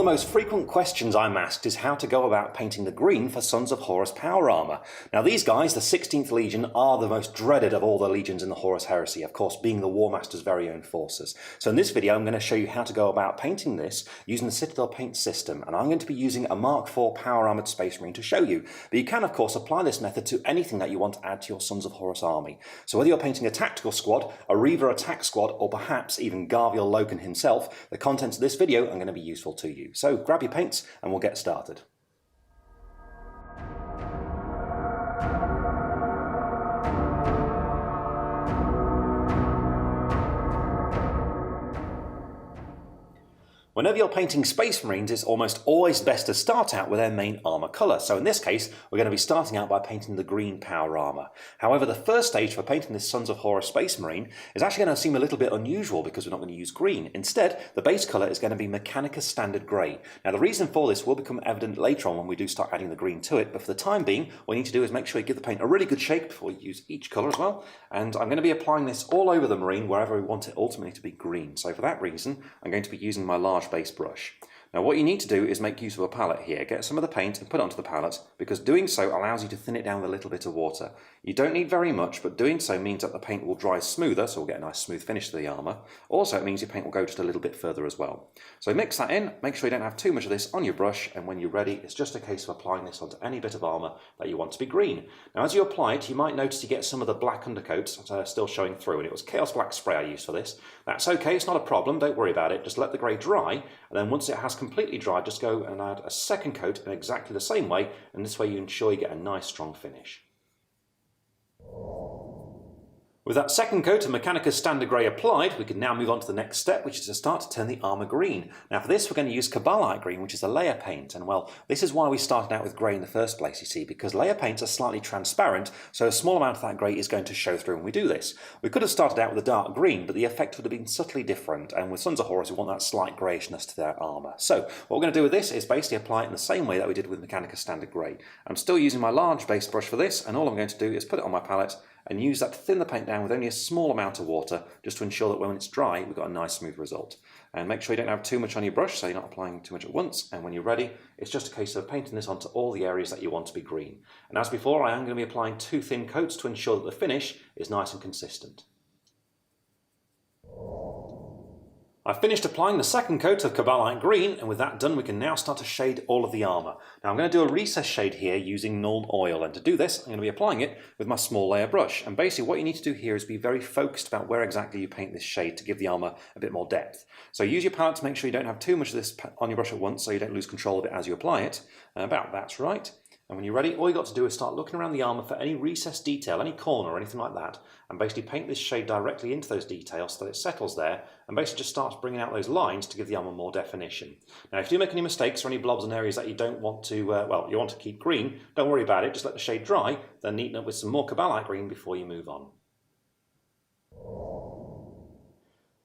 of the most frequent questions I'm asked is how to go about painting the green for Sons of Horus power armor. Now these guys, the 16th Legion, are the most dreaded of all the legions in the Horus Heresy, of course being the War Master's very own forces. So in this video I'm going to show you how to go about painting this using the Citadel paint system, and I'm going to be using a Mark IV power armored Space Marine to show you. But you can of course apply this method to anything that you want to add to your Sons of Horus army. So whether you're painting a tactical squad, a Reaver attack squad, or perhaps even Garviel Loken himself, the contents of this video are going to be useful to you. So grab your paints and we'll get started. Whenever you're painting Space Marines, it's almost always best to start out with their main armour colour. So in this case, we're going to be starting out by painting the green power armour. However, the first stage for painting this Sons of Horus Space Marine is actually going to seem a little bit unusual because we're not going to use green. Instead, the base colour is going to be Mechanicus Standard Grey. Now the reason for this will become evident later on when we do start adding the green to it, but for the time being, what you need to do is make sure you give the paint a really good shake before you use each colour as well. And I'm going to be applying this all over the Marine wherever we want it ultimately to be green. So for that reason, I'm going to be using my large base brush. Now what you need to do is make use of a palette here. Get some of the paint and put it onto the palette, because doing so allows you to thin it down with a little bit of water. You don't need very much, but doing so means that the paint will dry smoother, so we'll get a nice smooth finish to the armour. Also it means your paint will go just a little bit further as well. So mix that in, make sure you don't have too much of this on your brush, and when you're ready it's just a case of applying this onto any bit of armour that you want to be green. Now as you apply it, you might notice you get some of the black undercoats that are still showing through, and it was Chaos Black spray I used for this. That's okay, it's not a problem, don't worry about it, just let the grey dry, and then once it has completely dried, just go and add a second coat in exactly the same way, and this way you ensure you get a nice strong finish. With that second coat of Mechanicus Standard Grey applied, we can now move on to the next step, which is to start to turn the armour green. Now for this we're going to use Cabalite Green, which is a layer paint, and well, this is why we started out with grey in the first place, you see, because layer paints are slightly transparent, so a small amount of that grey is going to show through when we do this. We could have started out with a dark green, but the effect would have been subtly different, and with Sons of Horus we want that slight greyishness to their armour. So what we're going to do with this is basically apply it in the same way that we did with Mechanicus Standard Grey. I'm still using my large base brush for this, and all I'm going to do is put it on my palette and use that to thin the paint down with only a small amount of water, just to ensure that when it's dry we've got a nice smooth result. And make sure you don't have too much on your brush so you're not applying too much at once, and when you're ready it's just a case of painting this onto all the areas that you want to be green. And as before, I am going to be applying 2 thin coats to ensure that the finish is nice and consistent. I've finished applying the second coat of Cabalite Green, and with that done we can now start to shade all of the armour. Now I'm going to do a recess shade here using Null Oil, and to do this I'm going to be applying it with my small layer brush. And basically what you need to do here is be very focused about where exactly you paint this shade to give the armour a bit more depth. So use your palette to make sure you don't have too much of this on your brush at once so you don't lose control of it as you apply it. About that's right. And when you're ready, all you've got to do is start looking around the armour for any recessed detail, any corner or anything like that, and basically paint this shade directly into those details so that it settles there, and basically just starts bringing out those lines to give the armour more definition. Now if you do make any mistakes or any blobs in areas that you don't want to, well, you want to keep green, don't worry about it, just let the shade dry, then neaten up with some more Cabalite Green before you move on.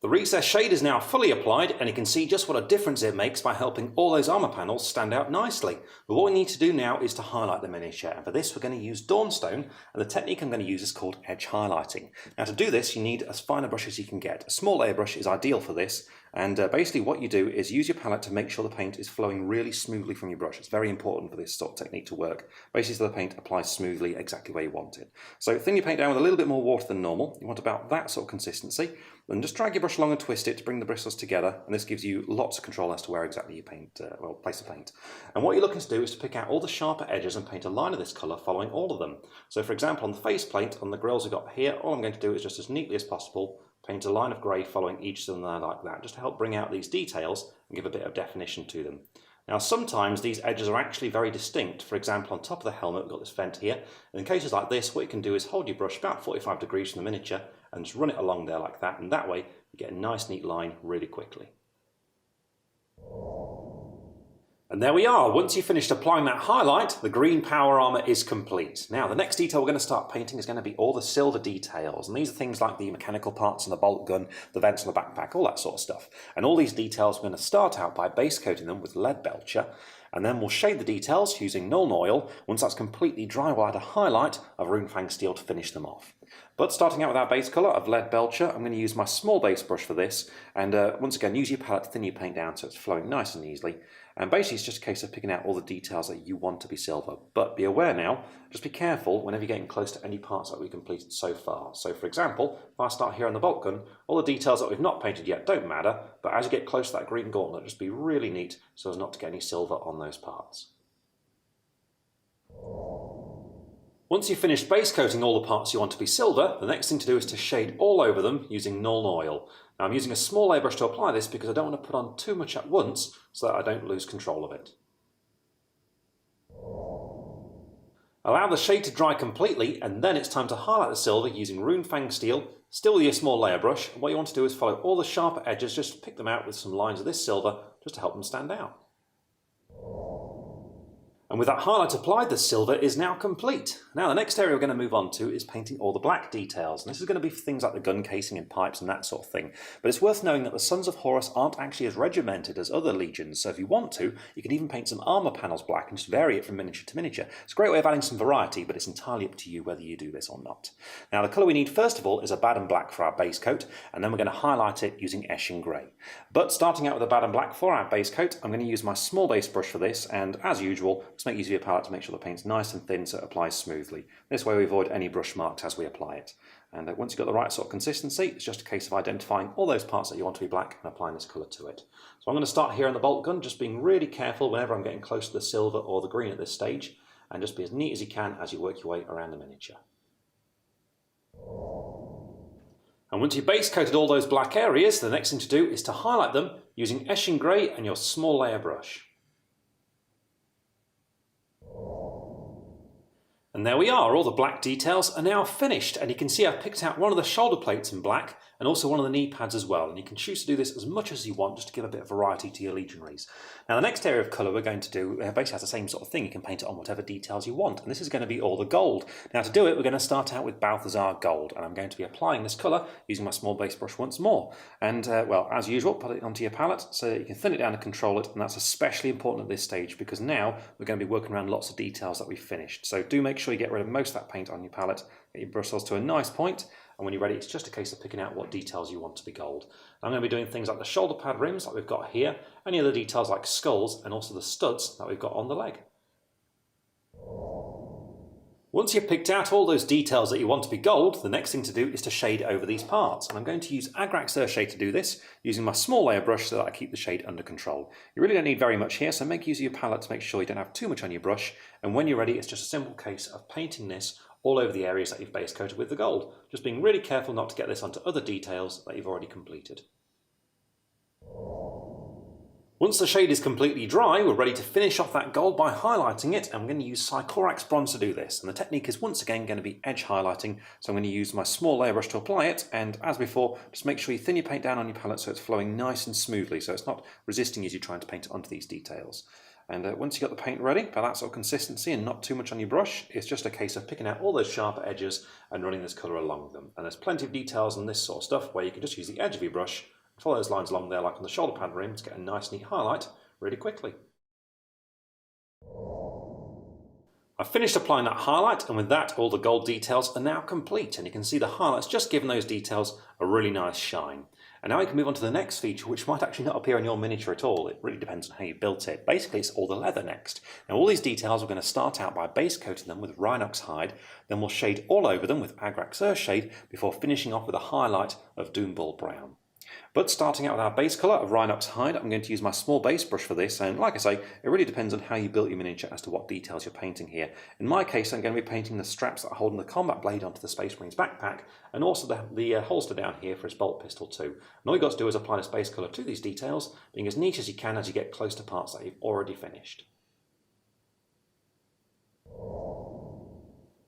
The recess shade is now fully applied, and you can see just what a difference it makes by helping all those armour panels stand out nicely. But what we need to do now is to highlight the miniature, and for this we're going to use Dawnstone, and the technique I'm going to use is called edge highlighting. Now to do this you need as fine a brush as you can get. A small layer brush is ideal for this, and basically what you do is use your palette to make sure the paint is flowing really smoothly from your brush. It's very important for this sort of technique to work, basically so the paint applies smoothly exactly where you want it. So thin your paint down with a little bit more water than normal. You want about that sort of consistency. Then just drag your brush along and twist it to bring the bristles together, and this gives you lots of control as to where exactly you paint, place the paint. And what you're looking to do is to pick out all the sharper edges and paint a line of this colour following all of them. So for example on the faceplate, on the grills we've got here, all I'm going to do is just as neatly as possible paint a line of grey following each of them there like that, just to help bring out these details and give a bit of definition to them. Now sometimes these edges are actually very distinct. For example on top of the helmet we've got this vent here, and in cases like this what you can do is hold your brush about 45 degrees from the miniature and just run it along there like that, and that way you get a nice neat line really quickly. And there we are. Once you've finished applying that highlight, the green power armour is complete. Now the next detail we're going to start painting is going to be all the silver details, and these are things like the mechanical parts on the bolt gun, the vents on the backpack, all that sort of stuff. And all these details we're going to start out by base coating them with lead belcher, and then we'll shade the details using Null Oil. Once that's completely dry we'll add a highlight of Runefang Steel to finish them off. But starting out with our base colour of lead belcher, I'm going to use my small base brush for this, and once again use your palette to thin your paint down so it's flowing nice and easily. And basically it's just a case of picking out all the details that you want to be silver. But be aware now, just be careful whenever you're getting close to any parts that we've completed so far. So for example, if I start here on the bolt gun, all the details that we've not painted yet don't matter, but as you get close to that green gauntlet, just be really neat so as not to get any silver on those parts. Once you've finished base coating all the parts you want to be silver, the next thing to do is to shade all over them using Nuln Oil. Now I'm using a small airbrush to apply this because I don't want to put on too much at once so that I don't lose control of it. Allow the shade to dry completely and then it's time to highlight the silver using Rune Fang Steel, still with your small layer brush. And what you want to do is follow all the sharper edges, just pick them out with some lines of this silver just to help them stand out. And with that highlight applied, the silver is now complete. Now the next area we're going to move on to is painting all the black details. And this is going to be for things like the gun casing and pipes and that sort of thing. But it's worth knowing that the Sons of Horus aren't actually as regimented as other legions. So if you want to, you can even paint some armor panels black and just vary it from miniature to miniature. It's a great way of adding some variety, but it's entirely up to you whether you do this or not. Now the colour we need first of all is a Baden Black for our base coat, and then we're going to highlight it using Eschen Grey. But starting out with a Baden Black for our base coat, I'm going to use my small base brush for this, and as usual, just make use of your palette to make sure the paint's nice and thin so it applies smoothly. This way we avoid any brush marks as we apply it. And once you've got the right sort of consistency, it's just a case of identifying all those parts that you want to be black and applying this colour to it. So I'm going to start here on the bolt gun, just being really careful whenever I'm getting close to the silver or the green at this stage, and just be as neat as you can as you work your way around the miniature. And once you've base coated all those black areas, the next thing to do is to highlight them using Eschen Grey and your small layer brush. And there we are, all the black details are now finished, and you can see I've picked out one of the shoulder plates in black and also one of the knee pads as well, and you can choose to do this as much as you want just to give a bit of variety to your legionaries. Now the next area of colour we're going to do basically has the same sort of thing. You can paint it on whatever details you want, and this is going to be all the gold. Now to do it we're going to start out with Balthazar Gold, and I'm going to be applying this colour using my small base brush once more. And well, as usual, put it onto your palette so that you can thin it down and control it, and that's especially important at this stage because now we're going to be working around lots of details that we've finished. So do make sure you get rid of most of that paint on your palette, get your brush to a nice point, and when you're ready it's just a case of picking out what details you want to be gold. I'm going to be doing things like the shoulder pad rims like we've got here, any other details like skulls, and also the studs that we've got on the leg. Once you've picked out all those details that you want to be gold, the next thing to do is to shade over these parts. And I'm going to use Agrax Earthshade to do this, using my small layer brush so that I keep the shade under control. You really don't need very much here, so make use of your palette to make sure you don't have too much on your brush. And when you're ready, it's just a simple case of painting this all over the areas that you've base coated with the gold. Just being really careful not to get this onto other details that you've already completed. Once the shade is completely dry, we're ready to finish off that gold by highlighting it, and I'm going to use Sycorax Bronze to do this. And the technique is once again going to be edge highlighting, so I'm going to use my small layer brush to apply it, and as before, just make sure you thin your paint down on your palette so it's flowing nice and smoothly, so it's not resisting as you're trying to paint it onto these details. And once you've got the paint ready, by that sort of consistency and not too much on your brush, it's just a case of picking out all those sharper edges and running this colour along them. And there's plenty of details on this sort of stuff where you can just use the edge of your brush, follow those lines along there like on the shoulder pad rim to get a nice neat highlight really quickly. I've finished applying that highlight, and with that all the gold details are now complete, and you can see the highlights just given those details a really nice shine. And now we can move on to the next feature, which might actually not appear on your miniature at all. It really depends on how you built it. Basically it's all the leather next. Now all these details we're going to start out by base coating them with Rhinox hide, then we'll shade all over them with Agrax Earthshade before finishing off with a highlight of Doombull Brown. But starting out with our base colour of Rhinox hide, I'm going to use my small base brush for this, and like I say, it really depends on how you built your miniature as to what details you're painting here. In my case, I'm going to be painting the straps that are holding the combat blade onto the Space Marine's backpack, and also the holster down here for his bolt pistol too. And all you've got to do is apply this base colour to these details, being as neat as you can as you get close to parts that you've already finished.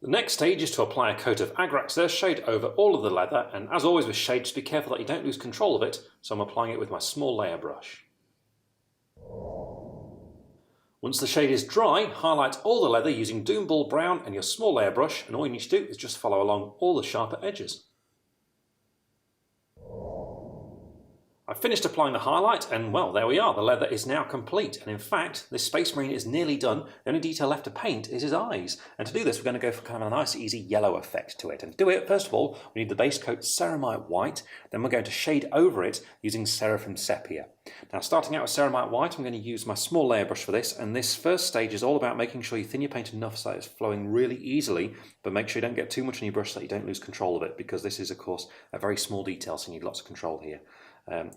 The next stage is to apply a coat of Agrax Earthshade over all of the leather, and as always with shade, just be careful that you don't lose control of it, so I'm applying it with my small layer brush. Once the shade is dry, highlight all the leather using Doombull Brown and your small layer brush, and all you need to do is just follow along all the sharper edges. I've finished applying the highlight and well, there we are, the leather is now complete. And in fact, this Space Marine is nearly done. The only detail left to paint is his eyes. And to do this, we're going to go for kind of a nice easy yellow effect to it. And to do it, first of all, we need the base coat ceramite white. Then we're going to shade over it using seraphim sepia. Now starting out with ceramite white, I'm going to use my small layer brush for this. And this first stage is all about making sure you thin your paint enough so that it's flowing really easily, but make sure you don't get too much on your brush so that you don't lose control of it, because this is of course a very small detail, so you need lots of control here.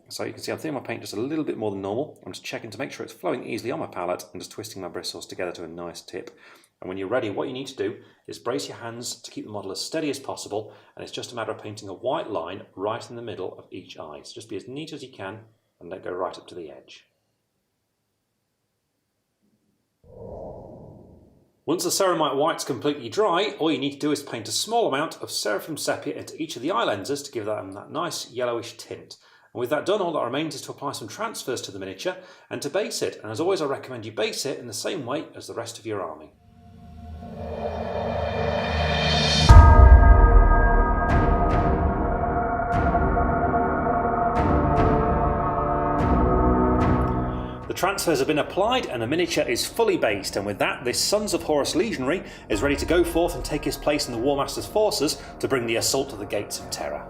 So you can see I'm thinning my paint just a little bit more than normal. I'm just checking to make sure it's flowing easily on my palette and just twisting my bristles together to a nice tip. And when you're ready, what you need to do is brace your hands to keep the model as steady as possible, and it's just a matter of painting a white line right in the middle of each eye. So just be as neat as you can and let go right up to the edge. Once the ceramite white's completely dry, all you need to do is paint a small amount of seraphim sepia into each of the eye lenses to give them that nice yellowish tint. And with that done, all that remains is to apply some transfers to the miniature and to base it. And as always, I recommend you base it in the same way as the rest of your army. The transfers have been applied and the miniature is fully based, and with that, this Sons of Horus legionary is ready to go forth and take his place in the War Master's forces to bring the assault to the gates of terror.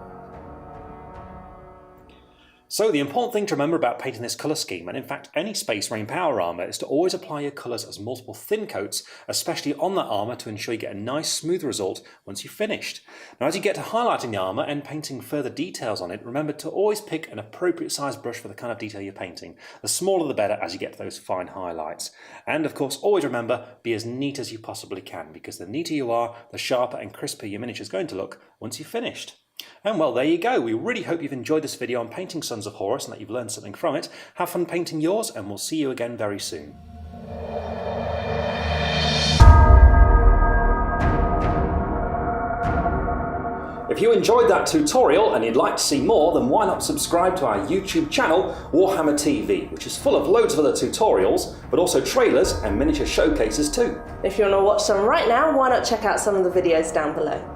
So the important thing to remember about painting this colour scheme, and in fact any Space Marine power armour, is to always apply your colours as multiple thin coats, especially on that armour, to ensure you get a nice smooth result once you've finished. Now as you get to highlighting the armour and painting further details on it, remember to always pick an appropriate size brush for the kind of detail you're painting. The smaller the better as you get to those fine highlights. And of course always remember, be as neat as you possibly can, because the neater you are, the sharper and crisper your miniature is going to look once you've finished. And well, there you go. We really hope you've enjoyed this video on painting Sons of Horus and that you've learned something from it. Have fun painting yours, and we'll see you again very soon. If you enjoyed that tutorial and you'd like to see more, then why not subscribe to our YouTube channel, Warhammer TV, which is full of loads of other tutorials, but also trailers and miniature showcases too. If you want to watch some right now, why not check out some of the videos down below.